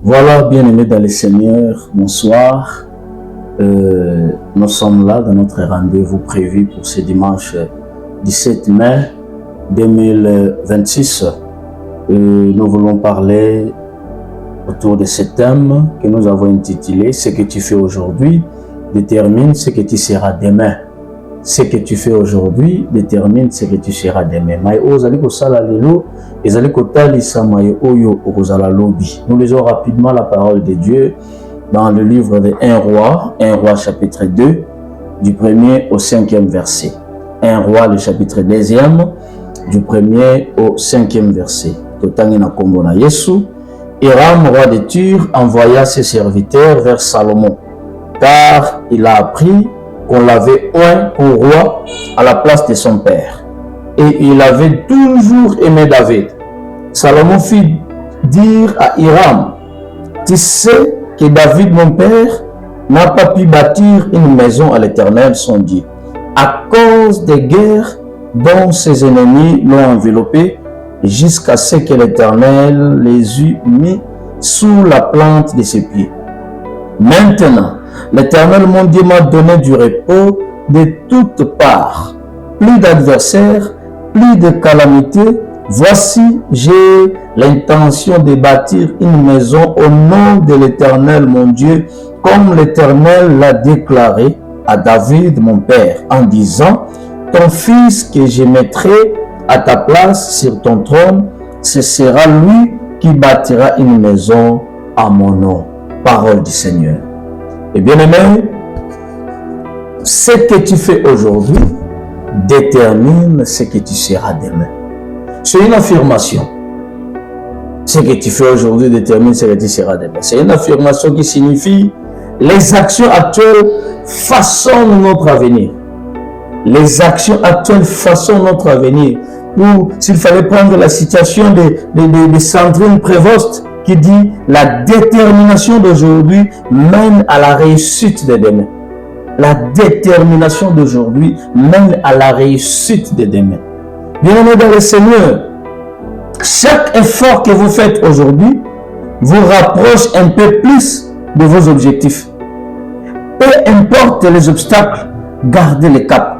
Voilà, bien-aimés dans le Seigneur, bonsoir. Nous sommes là dans notre rendez-vous prévu pour ce dimanche 17 mai 2026. Nous voulons parler autour de ce thème que nous avons intitulé « Ce que tu fais aujourd'hui détermine ce que tu seras demain ». Ce que tu fais aujourd'hui détermine ce que tu seras demain. Nous lisons rapidement la parole de Dieu dans le livre de 1 Roi chapitre 2, du 1er au 5e verset. 1 Roi, le chapitre 2e, du 1er au 5e verset. Hiram, roi de Tyr, envoya ses serviteurs vers Salomon, car il a appris qu'on l'avait oint pour roi à la place de son père. Et il avait toujours aimé David. Salomon fit dire à Hiram, « Tu sais que David, mon père, n'a pas pu bâtir une maison à l'Éternel, son Dieu, à cause des guerres dont ses ennemis l'ont enveloppé, jusqu'à ce que l'Éternel les eût mis sous la plante de ses pieds. Maintenant, l'Éternel, mon Dieu, m'a donné du repos de toutes parts, plus d'adversaires, plus de calamités. Voici, j'ai l'intention de bâtir une maison au nom de l'Éternel, mon Dieu, comme l'Éternel l'a déclaré à David, mon père, en disant, ton fils que je mettrai à ta place sur ton trône, ce sera lui qui bâtira une maison à mon nom. Parole du Seigneur. Et bien aimé, ce que tu fais aujourd'hui détermine ce que tu seras demain. C'est une affirmation. Ce que tu fais aujourd'hui détermine ce que tu seras demain. C'est une affirmation qui signifie les actions actuelles façonnent notre avenir. Les actions actuelles façonnent notre avenir. Ou s'il fallait prendre la situation de Sandrine Prévost qui dit la détermination d'aujourd'hui mène à la réussite de demain. La détermination d'aujourd'hui mène à la réussite de demain. Bien-aimés dans le Seigneur, chaque effort que vous faites aujourd'hui vous rapproche un peu plus de vos objectifs. Peu importe les obstacles, gardez le cap.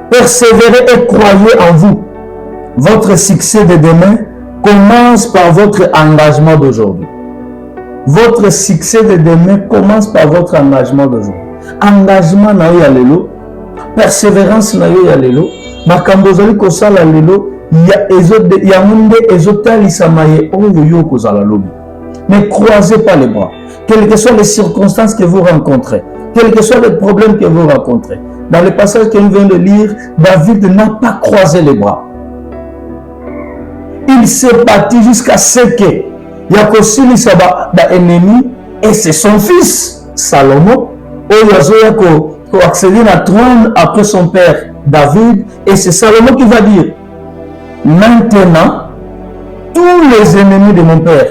Persévérez et croyez en vous. Votre succès de demain commence par votre engagement d'aujourd'hui. Votre succès de demain commence par votre engagement d'aujourd'hui. Engagement na yo ya lelo, persévérance na yo ya lelo, makambo zali kosala lelo, ya munde ezotalisa ye oyo yo kozala lobi. Ne croisez pas les bras. Quelles que soient les circonstances que vous rencontrez, quels que soient les problèmes que vous rencontrez. Dans le passage que nous venons de lire, David n'a pas croisé les bras. Il s'est battu jusqu'à ce que Yakosili Saba ennemi et c'est son fils Salomon qui a accédé à la trône après son père David, et c'est Salomon qui va dire maintenant tous les ennemis de mon père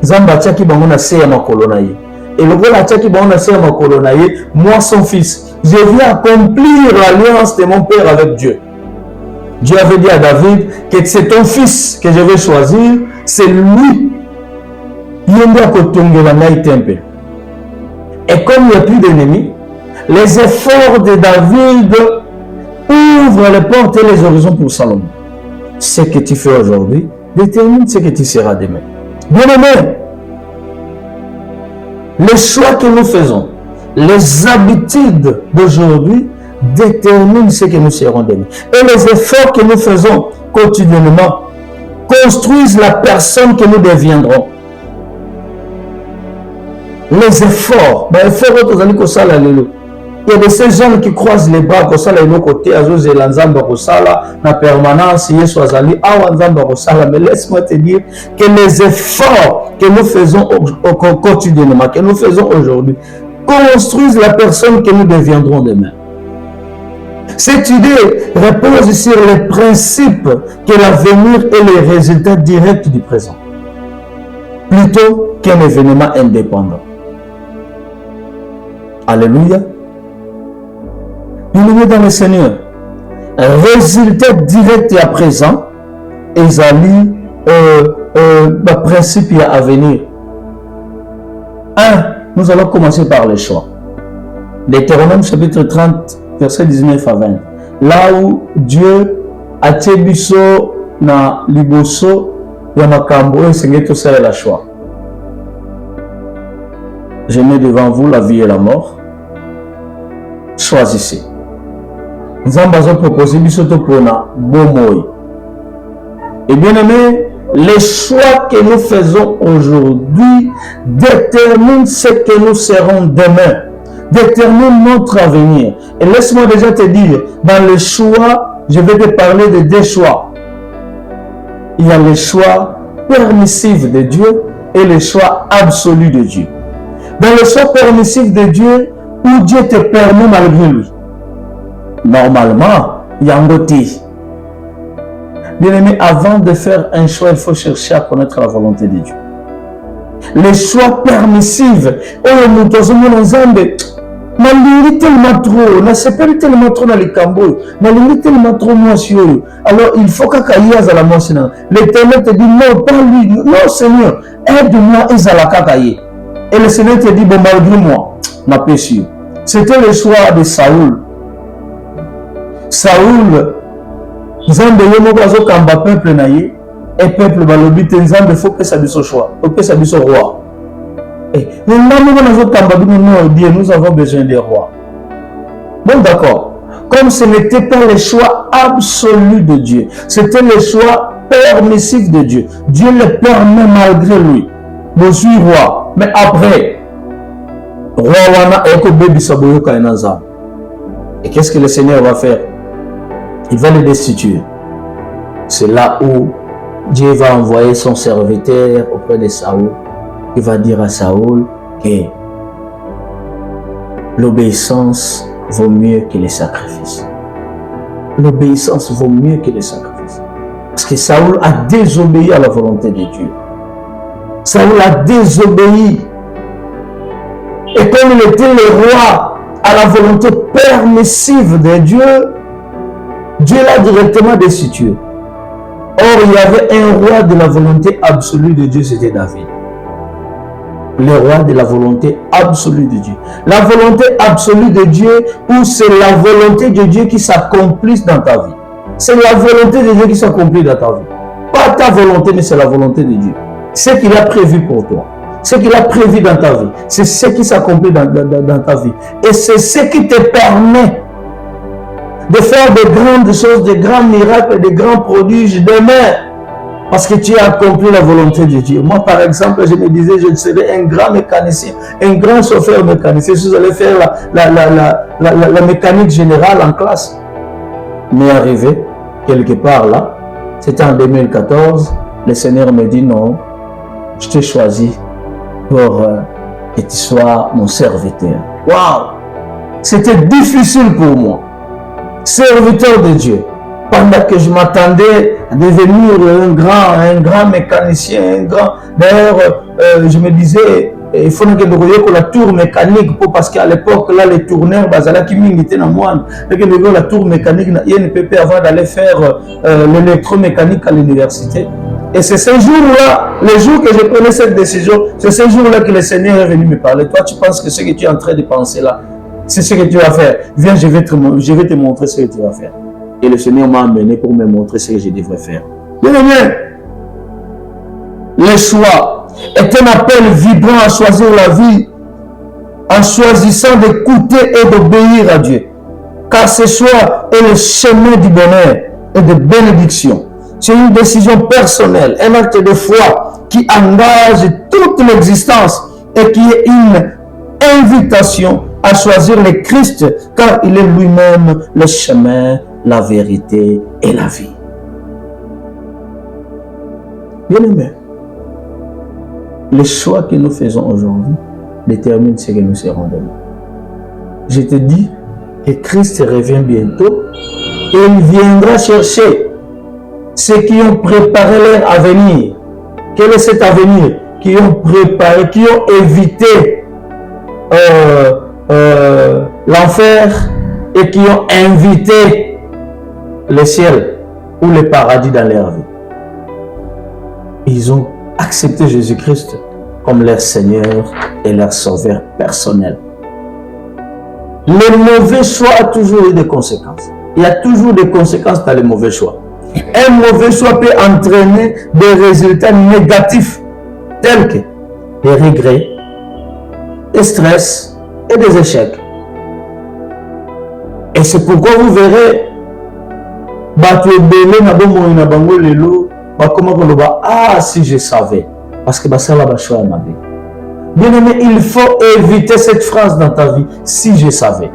Zamba Tchaki Bangona Seya Makolonaye et le roi Tchaki Bangona Seya Makolonaye, moi son fils, je viens accomplir l'alliance de mon père avec Dieu. Dieu avait dit à David que c'est ton fils que je vais choisir, c'est lui. Et comme il n'y a plus d'ennemis, les efforts de David ouvrent les portes et les horizons pour Salomon. Ce que tu fais aujourd'hui détermine ce que tu seras demain. Bien aimé, les choix que nous faisons, les habitudes d'aujourd'hui déterminent ce que nous serons demain. Et les efforts que nous faisons quotidiennement construisent la personne que nous deviendrons. Les efforts, il y a de ces jeunes qui croisent les bras comme ça, les côtés, la permanence, mais laisse-moi te dire que les efforts que nous faisons quotidiennement, que nous faisons aujourd'hui, construisent la personne que nous deviendrons demain. Cette idée repose sur les principes que l'avenir est le résultat direct du présent, plutôt qu'un événement indépendant. Alléluia. Bien-aimés dans le Seigneur, résultat direct et à présent, ezali principe à venir. Nous allons commencer par les choix. Deutéronome chapitre 30, verset 19 à 20. Là où Dieu a biso na liboso ya makambo esengeli tosala la choix. Je mets devant vous la vie et la mort. Choisissez. Nzambe azo proposer biso topona bomoi. Et bien aimé, les choix que nous faisons aujourd'hui déterminent ce que nous serons demain, déterminent notre avenir. Et laisse-moi déjà te dire, dans le choix, je vais te parler de deux choix. Il y a le choix permissif de Dieu et le choix absolu de Dieu. Dans le choix permissif de Dieu, où Dieu te permet malgré lui, normalement, il y a un côté. Bien-aimé, avant de faire un choix, il faut chercher à connaître la volonté de Dieu. Les choix permissifs, oh mon Nzambe, nalingi tellement trop, nasepeli tellement trop dans les cambos, nalingi tellement trop moi sur eux. Alors il faut qu'Akaïa à la moissonna. L'Éternel te dit non, pas lui, non Seigneur, aide-moi Ezalakakaye. Et le Seigneur te dit bon malgré moi, ma péché. C'était le choix de Saoul. Saoul, Nzambe yemo bazo kamba peuple na ye, et peuple balobi te Nzambe faut que ça soit choix, faut que ça soit roi. Et nous avons besoin des rois. Bon d'accord. Comme ce n'était pas le choix absolu de Dieu, c'était le choix permissif de Dieu. Dieu le permet malgré lui. Je suis roi. Mais après, roi wana eko bebi saboyo kainaza. Et qu'est-ce que le Seigneur va faire? Il va le destituer. C'est là où Dieu va envoyer son serviteur auprès de Saoul. Il va dire à Saoul que l'obéissance vaut mieux que les sacrifices. L'obéissance vaut mieux que les sacrifices. Parce que Saoul a désobéi à la volonté de Dieu. Saoul a désobéi. Et comme il était le roi à la volonté permissive de Dieu, Dieu l'a directement destitué. Or, il y avait un roi de la volonté absolue de Dieu, c'était David. Le roi de la volonté absolue de Dieu. La volonté absolue de Dieu, où c'est la volonté de Dieu qui s'accomplisse dans ta vie. C'est la volonté de Dieu qui s'accomplit dans ta vie. Pas ta volonté, mais c'est la volonté de Dieu. Ce qu'il a prévu pour toi. Ce qu'il a prévu dans ta vie. C'est ce qui s'accomplit dans ta vie. Et c'est ce qui te permet de faire de grandes choses, de grands miracles, de grands prodiges demain. Parce que tu as accompli la volonté de Dieu. Moi, par exemple, je me disais, je serais un grand mécanicien, un grand chauffeur mécanicien. Si j'allais faire la mécanique générale en classe. Mais arrivé, quelque part là, c'était en 2014, le Seigneur me dit non, je t'ai choisi pour que tu sois mon serviteur. Waouh! C'était difficile pour moi. Serviteur de Dieu. Pendant que je m'attendais à devenir un grand mécanicien, un grand... D'ailleurs, je me disais, il faut que la tour mécanique, parce qu'à l'époque, là, les tourneurs, qui m'invitaient dans moi, la tour mécanique, il y a une PP avant d'aller faire l'électromécanique à l'université. Et c'est ce jour-là, le jour que je prenais cette décision, c'est ce jour-là que le Seigneur est venu me parler. Toi, tu penses que ce que tu es en train de penser là, c'est ce que tu vas faire. Viens, je vais te montrer ce que tu vas faire. Et le Seigneur m'a amené pour me montrer ce que je devrais faire. Bien aimé, le choix est un appel vibrant à choisir la vie en choisissant d'écouter et d'obéir à Dieu. Car ce choix est le chemin du bonheur et de bénédiction. C'est une décision personnelle, un acte de foi qui engage toute l'existence et qui est une invitation à choisir le Christ, car il est lui-même le chemin, la vérité et la vie. Bien-aimé, les choix que nous faisons aujourd'hui déterminent ce que nous serons demain. Je te dis que Christ revient bientôt et il viendra chercher ceux qui ont préparé leur avenir. Quel est cet avenir? Qui ont préparé, qui ont évité l'enfer et qui ont invité le ciel ou le paradis dans leur vie. Ils ont accepté Jésus-Christ comme leur Seigneur et leur Sauveur personnel. Le mauvais choix a toujours eu des conséquences. Il y a toujours des conséquences dans les mauvais choix. Un mauvais choix peut entraîner des résultats négatifs tels que des regrets, des stress et des échecs. Et c'est pourquoi vous verrez, ah, si je savais. Parce que ça là, bien aimé, il faut éviter cette phrase dans ta vie. Si je savais.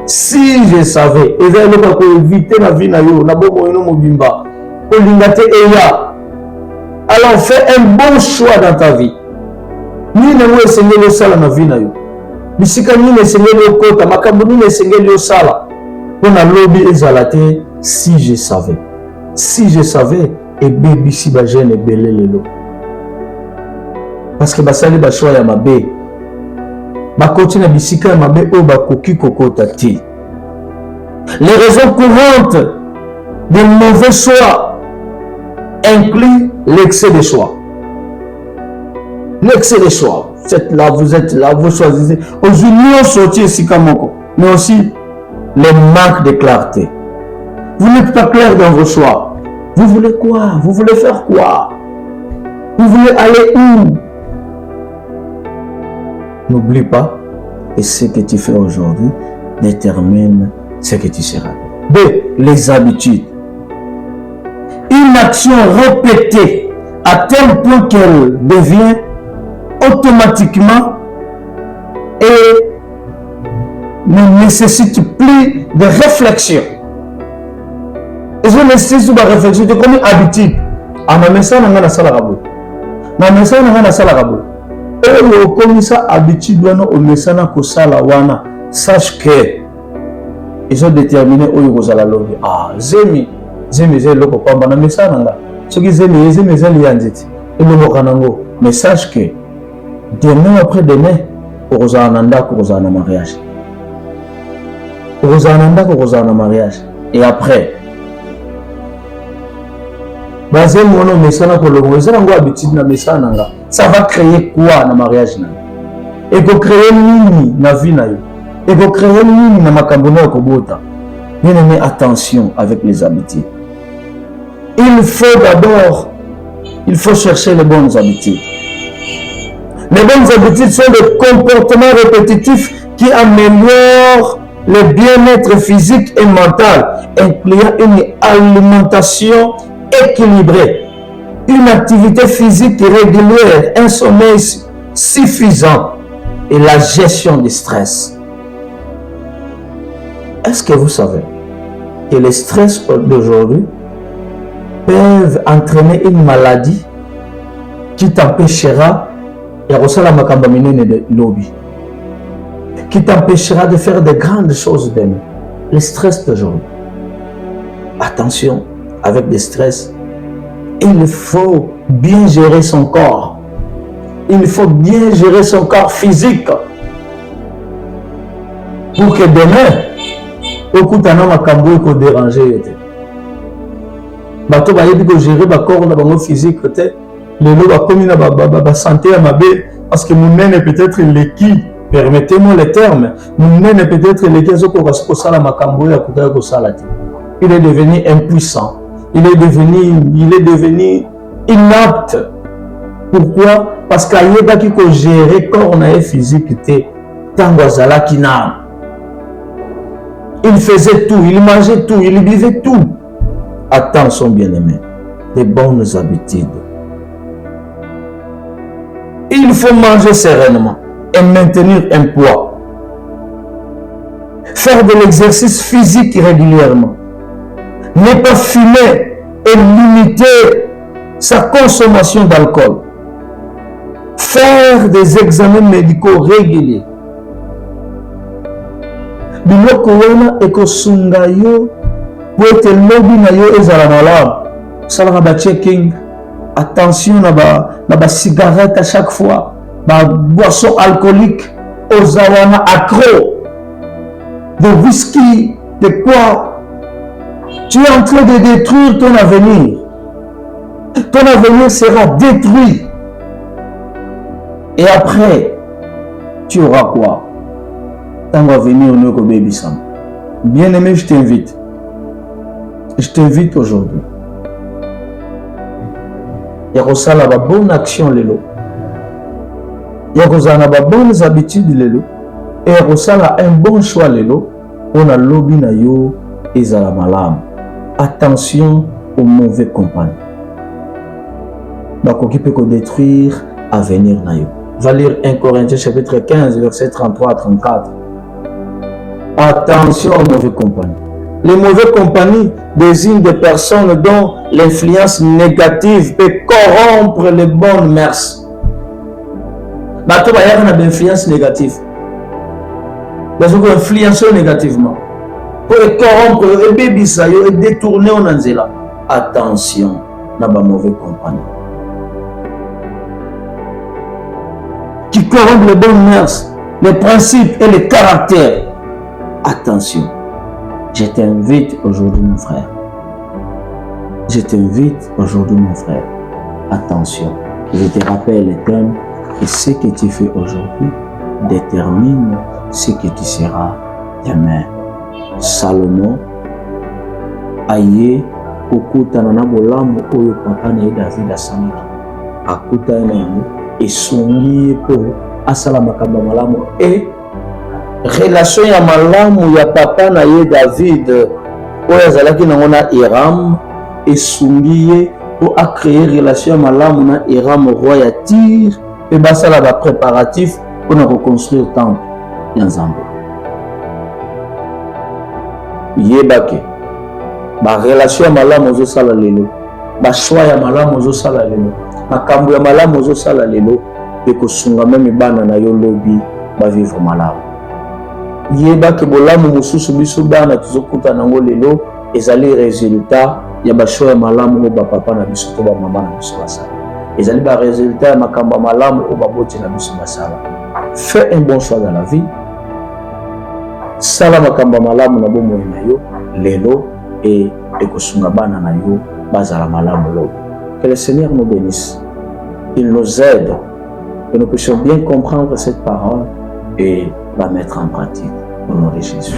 Si je savais. Et là, il faut éviter la vie. Alors, fais un bon choix dans ta vie. Ni ne mo esengeli le sala na vie na yo. Bisika ni ne esengeli le kota, makambo ni ne esengeli le sala. Pour la lobby ezalate, si je savais. Si je savais, et baby si ba jeune belé lelo. Parce que basali ba choix ya mabe. Ba continue bisika ya mabe o ba koki kokota ti. Les raisons courantes des mauvais choix incluent l'excès de choix. L'excès de choix. Vous êtes là, vous choisissez. Aujourd'hui, on sortit ici comme mais aussi le manque de clarté. Vous n'êtes pas clair dans vos choix. Vous voulez quoi? Vous voulez faire quoi? Vous voulez aller où? N'oublie pas, et ce que tu fais aujourd'hui détermine ce que tu seras. B. Les habitudes. Une action répétée à tel point qu'elle devient automatiquement et ne nécessite plus de réflexion. Et je nécessite de réflexion, c'est comme une habitude. Ah, mais ça, on a ça la rabou. Mais ça, on a ça la rabou. Et comme ça, habitude, on met ça dans le sala wana. Sache que ils ont déterminé où ils vont aller. Ah, zemi, le copain, on a mis ça dans là. Ce qui zemi, yanziti. Et le mokanango. Mais sache que demain après demain, on a un mariage. On a un mariage. Et après, ça va créer quoi dans le mariage? Et pour créer nini dans la vie. Et pour créer nini dans ma cambona kobota. Bien aimé, attention avec les habitudes. Il faut chercher les bonnes habitudes. Les bonnes habitudes sont des comportements répétitifs qui améliorent le bien-être physique et mental, incluant une alimentation équilibrée, une activité physique régulière, un sommeil suffisant et la gestion du stress. Est-ce que vous savez que les stress d'aujourd'hui peuvent entraîner une maladie qui t'empêchera qui t'empêchera de faire de grandes choses demain? Le stress d'aujourd'hui. Attention, avec le stress, il faut bien gérer son corps. Il faut bien gérer son corps physique. Pour que demain, au tana makambo ko déranger. Bato ba yebi ko gérer ba corps na bango physique te. Lelo ba komi na ba santé à mabe parce que mon nez peut-être l'équipe. Permettez-moi le terme. Mon nez peut-être l'équipe ko sala makambo ya ko sala te. Il est devenu impuissant. Il est devenu inapte. Pourquoi? Parce qu'il y a qui peut gérer corps physique te tango zala kina. Il faisait tout, il mangeait tout, il buvait tout. Attention bien-aimé, des bonnes habitudes. Il faut manger sereinement et maintenir un poids. Faire de l'exercice physique régulièrement. Ne pas fumer et limiter sa consommation d'alcool. Faire des examens médicaux réguliers. Biloko wana ekosunga yo po ete lobi na yo ezala malamu. Salaka ba checking. Attention na ba cigarette à chaque fois. Ba boisson alcoolique. Ozawana accro. De whisky. De quoi? Tu es en train de détruire ton avenir. Ton avenir sera détruit. Et après, tu auras quoi? Tant va venir au Baby Sam. Bien-aimé, je t'invite. Je t'invite aujourd'hui. Il y a la bonne action lelo. Il y a la bonnes habitudes lelo. Et il y a un bon choix lelo. On a lobby na yo et la malam. Attention aux mauvais compagnons. Donc, qui peut détruire l'avenir na yo. Va lire 1 Corinthiens chapitre 15, verset 33 à 34. Attention aux mauvais compagnons. Les mauvais compagnies désignent des personnes dont l'influence négative peut corrompre les bonnes mœurs. Bato bayaka na d'influence négative. Parce que influencer négativement. Pour les corrompre, et bébisa yo et détourner en anzela. Attention na ba mauvais compagnies. Qui corrompent les bonnes mœurs, les principes et les caractères. Attention, je t'invite aujourd'hui mon frère. Je t'invite aujourd'hui mon frère. Attention, je te rappelle les thèmes et ce que tu fais aujourd'hui détermine ce que tu seras demain. Salomon aye kokutana na bolamu oyo papa na David asalaki. Akutana na yango esungi po asala makambo malamu et relation ya malamu ya papa na ye David oyo azalaki nango na Hiram esungi ye po acréer relation ya malamu na Hiram roi ya Tyr pe basala ba préparatif mpona koconstruire temple ya Nzambe. Yebake ba relation ya malamu ozosala lelo, ba choix ya malamu ozosala lelo, makambo ya malamu ozosala lelo pe kosunga meme bana na yo lobi ba vivre malamu. Yebake bolamu mosusu biso bana tozokuta nango lelo ezali résultat ya ba choix ya malamu o ba papa na biso to ba mama na biso basala. Ezali ba résultat ya makambo ya malamu o ba boti na biso basala. Fais un bon choix dans la vie. Sala makambo ya malamu na bomoi na yo lelo et ekosunga bana na yo bazala malamu lobi. Que le Seigneur nous bénisse. Il nous aide, que nous puissions bien comprendre cette parole et la mettre en pratique au nom de Jésus.